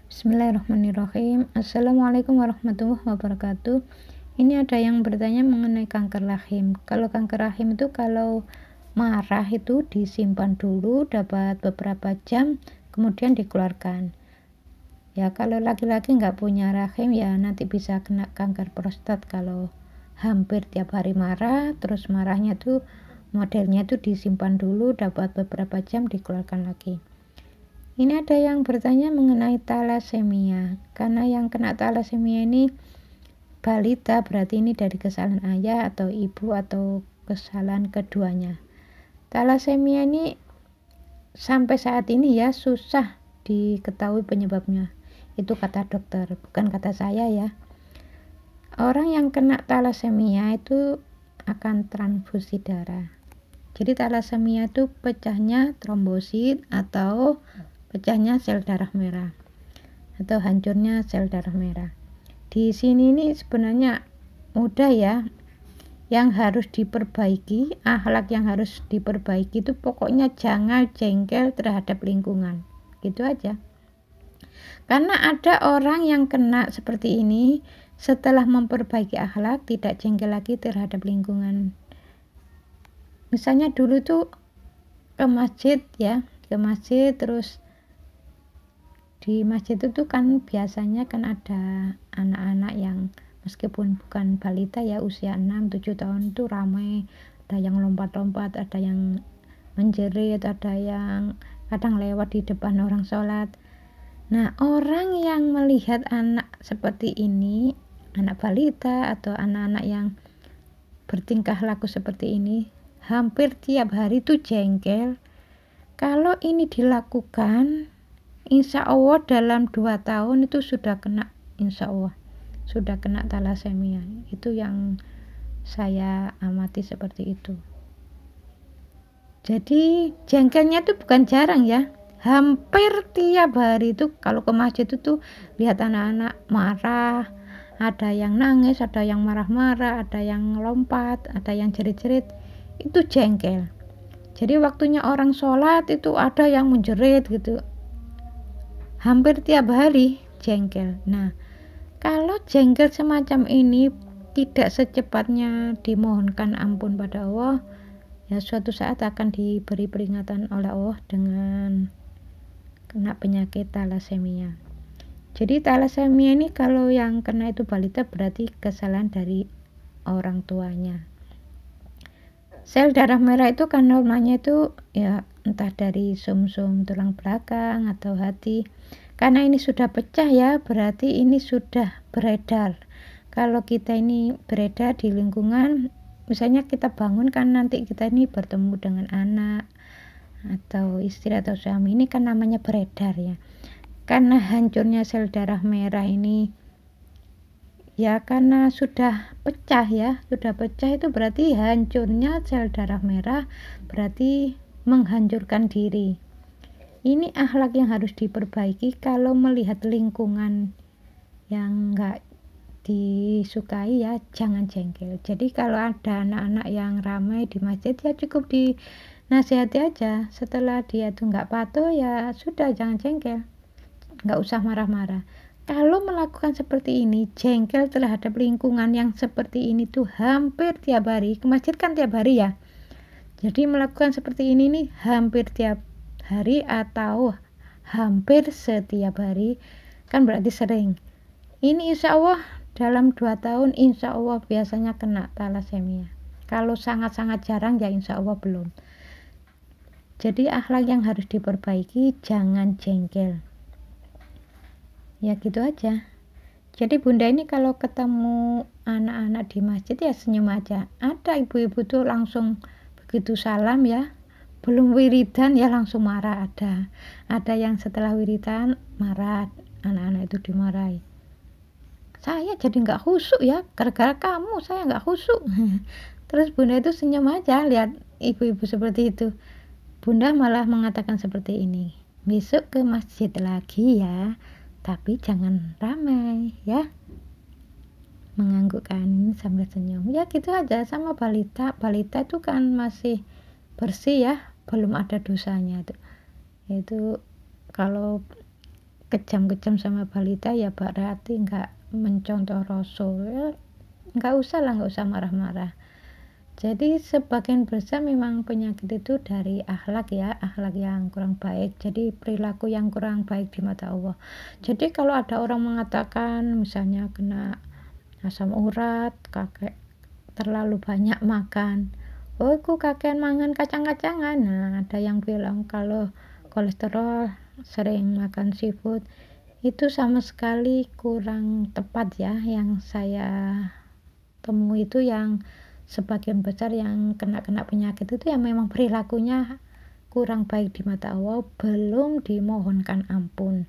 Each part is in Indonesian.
Bismillahirrahmanirrahim. Assalamualaikum warahmatullahi wabarakatuh. Ini ada yang bertanya mengenai kanker rahim. Kalau kanker rahim itu kalau marah itu disimpan dulu dapat beberapa jam kemudian dikeluarkan. Ya kalau laki-laki nggak punya rahim ya nanti bisa kena kanker prostat kalau hampir tiap hari marah, terus marahnya tuh modelnya tuh disimpan dulu dapat beberapa jam dikeluarkan lagi. Ini ada yang bertanya mengenai talasemia. Karena yang kena talasemia ini balita, berarti ini dari kesalahan ayah atau ibu atau kesalahan keduanya. Talasemia ini sampai saat ini ya susah diketahui penyebabnya. Itu kata dokter, bukan kata saya ya. Orang yang kena talasemia itu akan transfusi darah. Jadi talasemia itu pecahnya trombosit atau pecahnya sel darah merah atau hancurnya sel darah merah. Di sini ini sebenarnya mudah ya. Yang harus diperbaiki, akhlak yang harus diperbaiki itu pokoknya jangan jengkel terhadap lingkungan. Gitu aja. Karena ada orang yang kena seperti ini setelah memperbaiki akhlak tidak jengkel lagi terhadap lingkungan. Misalnya dulu tuh ke masjid ya, ke masjid terus di masjid itu kan biasanya kan ada anak-anak yang meskipun bukan balita ya usia 6-7 tahun itu ramai, ada yang lompat-lompat, ada yang menjerit, ada yang kadang lewat di depan orang sholat. Nah orang yang melihat anak seperti ini, anak balita atau anak-anak yang bertingkah laku seperti ini hampir tiap hari itu jengkel. Kalau ini dilakukan insya Allah dalam 2 tahun itu sudah kena, insya Allah sudah kena talasemia. Itu yang saya amati seperti itu. Jadi jengkelnya itu bukan jarang ya, hampir tiap hari itu kalau ke masjid itu lihat anak-anak marah, ada yang nangis, ada yang marah-marah, ada yang lompat, ada yang jerit-jerit, itu jengkel. Jadi waktunya orang sholat itu ada yang menjerit gitu, hampir tiap hari jengkel. Nah, kalau jengkel semacam ini tidak secepatnya dimohonkan ampun pada Allah, ya suatu saat akan diberi peringatan oleh Allah dengan kena penyakit talasemia. Jadi talasemia ini kalau yang kena itu balita berarti kesalahan dari orang tuanya. Sel darah merah itu kan normalnya itu ya entah dari sumsum tulang belakang atau hati. Karena ini sudah pecah ya, berarti ini sudah beredar. Kalau kita ini beredar di lingkungan, misalnya kita bangun kan nanti kita ini bertemu dengan anak atau istri atau suami, ini kan namanya beredar ya. Karena hancurnya sel darah merah ini ya karena sudah pecah ya, sudah pecah itu berarti hancurnya sel darah merah berarti menghancurkan diri. Ini akhlak yang harus diperbaiki. Kalau melihat lingkungan yang enggak disukai ya jangan jengkel. Jadi kalau ada anak-anak yang ramai di masjid ya cukup dinasihati aja. Setelah dia tuh enggak patuh ya sudah jangan jengkel, enggak usah marah-marah. Kalau melakukan seperti ini, jengkel terhadap lingkungan yang seperti ini tuh hampir tiap hari. Ke masjid kan tiap hari ya. Jadi melakukan seperti ini nih hampir tiap hari atau hampir setiap hari, kan berarti sering. Ini insya Allah dalam 2 tahun insya Allah biasanya kena talasemia. Kalau sangat-sangat jarang ya insya Allah belum. Jadi akhlak yang harus diperbaiki, jangan jengkel. Ya gitu aja. Jadi bunda ini kalau ketemu anak-anak di masjid ya senyum aja. Ada ibu-ibu tuh langsung begitu salam ya, belum wiridan ya langsung marah. Ada yang setelah wiridan marah, anak-anak itu dimarahi. Saya jadi nggak khusyuk ya, gara-gara kamu saya nggak khusyuk. Terus bunda itu senyum aja lihat ibu-ibu seperti itu. Bunda malah mengatakan seperti ini, besok ke masjid lagi ya, tapi jangan ramai ya, menganggukkan sambil senyum ya gitu aja. Sama balita itu kan masih bersih ya, belum ada dosanya itu kalau kejam-kejam sama balita ya berarti nggak mencontoh Rasul ya, nggak usah marah-marah. Jadi sebagian besar memang penyakit itu dari akhlak ya, akhlak yang kurang baik, jadi perilaku yang kurang baik di mata Allah. Jadi kalau ada orang mengatakan misalnya kena asam urat, kakek terlalu banyak makan, oh aku kakean mangan kacang-kacangan. Nah ada yang bilang kalau kolesterol, sering makan seafood, itu sama sekali kurang tepat ya. Yang saya temui itu yang sebagian besar yang kena penyakit itu yang memang perilakunya kurang baik di mata Allah, belum dimohonkan ampun.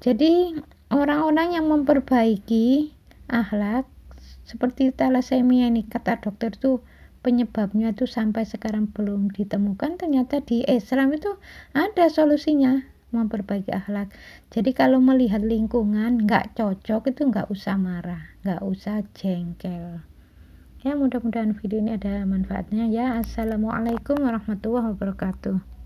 Jadi orang-orang yang memperbaiki akhlak seperti thalassemia ini, kata dokter tuh penyebabnya tuh sampai sekarang belum ditemukan. Ternyata di Islam itu ada solusinya, memperbaiki akhlak. Jadi kalau melihat lingkungan nggak cocok itu nggak usah marah, nggak usah jengkel. Ya mudah-mudahan video ini ada manfaatnya ya. Assalamualaikum warahmatullahi wabarakatuh.